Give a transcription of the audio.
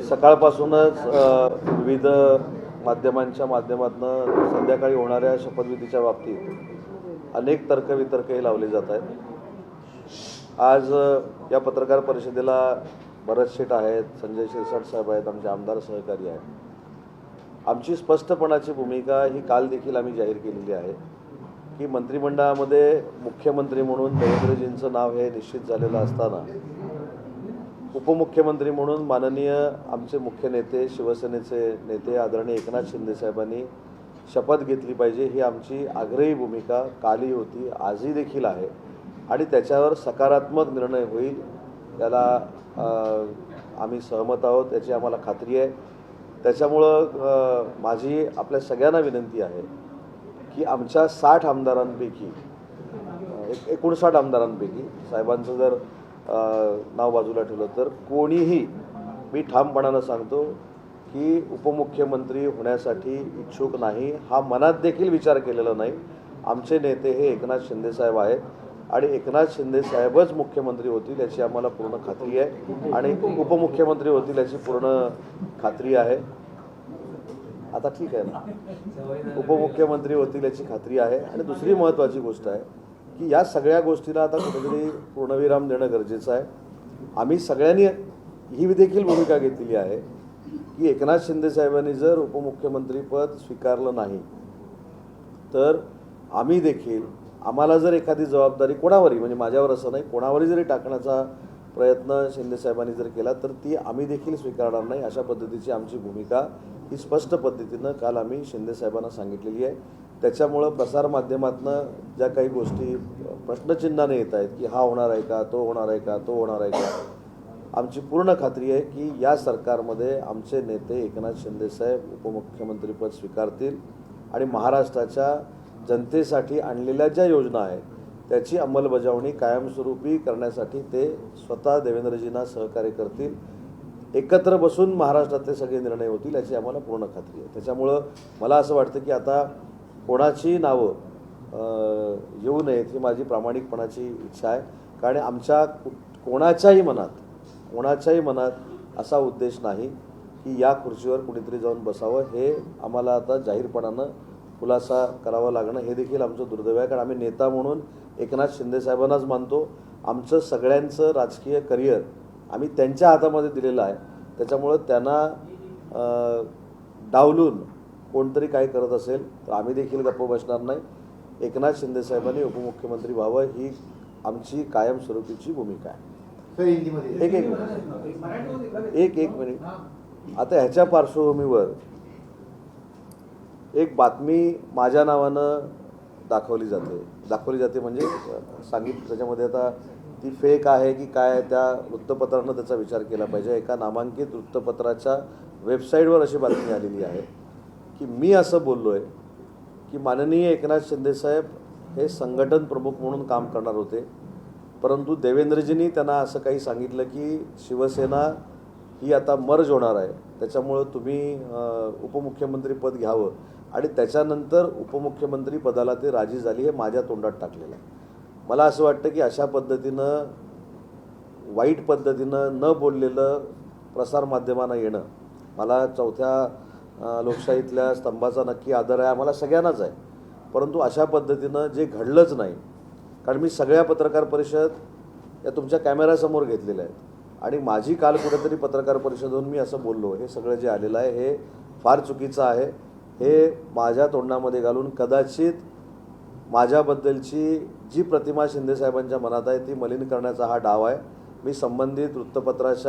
सकाळपासूनच विविध माध्यमांच्या माध्यमातून संध्याकाळी होणाऱ्या शपथविधीच्या बाबतीत अनेक तर्कवितर्क हे लावले जात आहेत। आज या पत्रकार परिषदेला भरत शेठ आहेत, संजय शिरसाट साहेब आहेत, आमचे आमदार सहकारी आहेत। आमची स्पष्टपणाची भूमिका ही काल देखील आम्ही जाहीर केलेली आहे की मंत्रिमंडळामध्ये मुख्यमंत्री म्हणून देवेंद्रजींचं नाव हे निश्चित झालेलं असताना उपमुख्यमंत्री म्हणून माननीय आमचे मुख्य नेते शिवसेनेचे नेते आदरणीय एकनाथ शिंदे साहेबांनी शपथ घेतली पाहिजे ही आमची आग्रही भूमिका कालही होती, आजही देखील आहे आणि त्याच्यावर सकारात्मक निर्णय होईल याला आम्ही सहमत आहोत, याची आम्हाला खात्री आहे। त्याच्यामुळं माझी आपल्या सगळ्यांना विनंती आहे की आमच्या 60 आमदारांपैकी 59 आमदारांपैकी साहेबांचं जर नाव बाजूला ठेवलं तर कोणीही, मी ठामपणानं सांगतो की उपमुख्यमंत्री होण्यासाठी इच्छुक नाही, हा मनात देखील विचार केलेला नाही। आमचे नेते हे एकनाथ शिंदे साहेब आहेत आणि एकनाथ शिंदे साहेबच मुख्यमंत्री होतील याची आम्हाला पूर्ण खात्री आहे आणि उपमुख्यमंत्री होतील याची पूर्ण खात्री आहे। आता ठीक आहे ना, उपमुख्यमंत्री होतील याची खात्री आहे। आणि दुसरी महत्त्वाची गोष्ट आहे की या सगळ्या गोष्टीला आता कुठेतरी पूर्णविराम देणं गरजेचं आहे। आम्ही सगळ्यांनी ही देखील भूमिका घेतलेली आहे की एकनाथ शिंदे साहेबांनी जर उपमुख्यमंत्रीपद स्वीकारलं नाही तर आम्ही देखील, आम्हाला जर एखादी जबाबदारी कोणावरही, म्हणजे माझ्यावर असं नाही, कोणावरही जरी टाकण्याचा प्रयत्न शिंदे साहेबांनी जर केला तर ती आम्ही देखील स्वीकारणार नाही। अशा पद्धतीची आमची भूमिका ही स्पष्ट पद्धतीनं काल आम्ही शिंदे साहेबांना सांगितलेली आहे। त्याच्यामुळं प्रसारमाध्यमातनं ज्या काही गोष्टी प्रश्नचिन्हाने येत आहेत की हा होणार आहे का, तो होणार आहे का, तो होणार आहे का, आमची पूर्ण खात्री आहे की या सरकारमध्ये आमचे नेते एकनाथ शिंदे साहेब उपमुख्यमंत्रीपद स्वीकारतील आणि महाराष्ट्राच्या जनतेसाठी आणलेल्या ज्या योजना आहेत त्याची अंमलबजावणी कायमस्वरूपी करण्यासाठी ते स्वतः देवेंद्रजींना सहकार्य करतील। एकत्र बसून महाराष्ट्रातले सगळे निर्णय होतील याची आम्हाला पूर्ण खात्री आहे। त्याच्यामुळं मला असं वाटतं की आता कोणाची नावं येऊ नयेत ही माझी प्रामाणिकपणाची इच्छा आहे, कारण आमच्या कोणाच्याही मनात असा उद्देश नाही की या खुर्चीवर कुणीतरी जाऊन बसावं, हे आम्हाला आता जाहीरपणानं खुलासा करावा लागणं हे देखील आमचं दुर्दैव आहे। कारण आम्ही नेता म्हणून एकनाथ शिंदे साहेबांनाच मानतो, आमचं सगळ्यांचं राजकीय करिअर आम्ही त्यांच्या हातामध्ये दिलेलं आहे। त्याच्यामुळं त्यांना डावलून कोणतरी काय करत असेल तर आम्ही देखील गप्प बसणार नाही। एकनाथ शिंदे साहेबांनी उपमुख्यमंत्री व्हावं ही आमची कायमस्वरूपीची भूमिका आहे। एक मिनिट, आता ह्याच्या पार्श्वभूमीवर एक बातमी माझ्या नावानं दाखवली जाते म्हणजे सांगितलं, त्याच्यामध्ये आता ती फेक आहे की काय, त्या वृत्तपत्रानं त्याचा विचार केला पाहिजे। एका नामांकित वृत्तपत्राच्या वेबसाईटवर अशी बातमी आलेली आहे की मी असं बोललो आहे की माननीय एकनाथ शिंदे साहेब हे संघटन प्रमुख म्हणून काम करणार होते, परंतु देवेंद्रजींनी त्यांना असं काही सांगितलं की शिवसेना ही आता मर्ज होणार आहे, त्याच्यामुळं तुम्ही उपमुख्यमंत्रीपद घ्यावं आणि त्याच्यानंतर उपमुख्यमंत्री पदाला ते राजी झाली, हे माझ्या तोंडात टाकलेलं आहे। मला असं वाटतं की अशा पद्धतीनं वाईट पद्धतीनं न बोललेलं प्रसारमाध्यमांना येणं, मला चौथ्या लोकशाहीतल्या स्तंभाचा नक्की आदर आहे, आम्हाला सगळ्यांनाच आहे, परंतु अशा पद्धतीनं जे घडलंच नाही, कारण मी सगळ्या पत्रकार परिषद या तुमच्या कॅमेऱ्यासमोर घेतलेल्या आहेत आणि माझी काल कुठेतरी पत्रकार परिषदेतून मी असं बोललो, हे सगळं जे आलेलं आहे हे फार चुकीचं आहे। हे माझ्या तोंडामध्ये घालून कदाचित माझ्याबद्दलची जी प्रतिमा शिंदे साहेबांच्या मनात आहे ती मलिन करण्याचा हा डाव आहे। मी संबंधित वृत्तपत्राच्या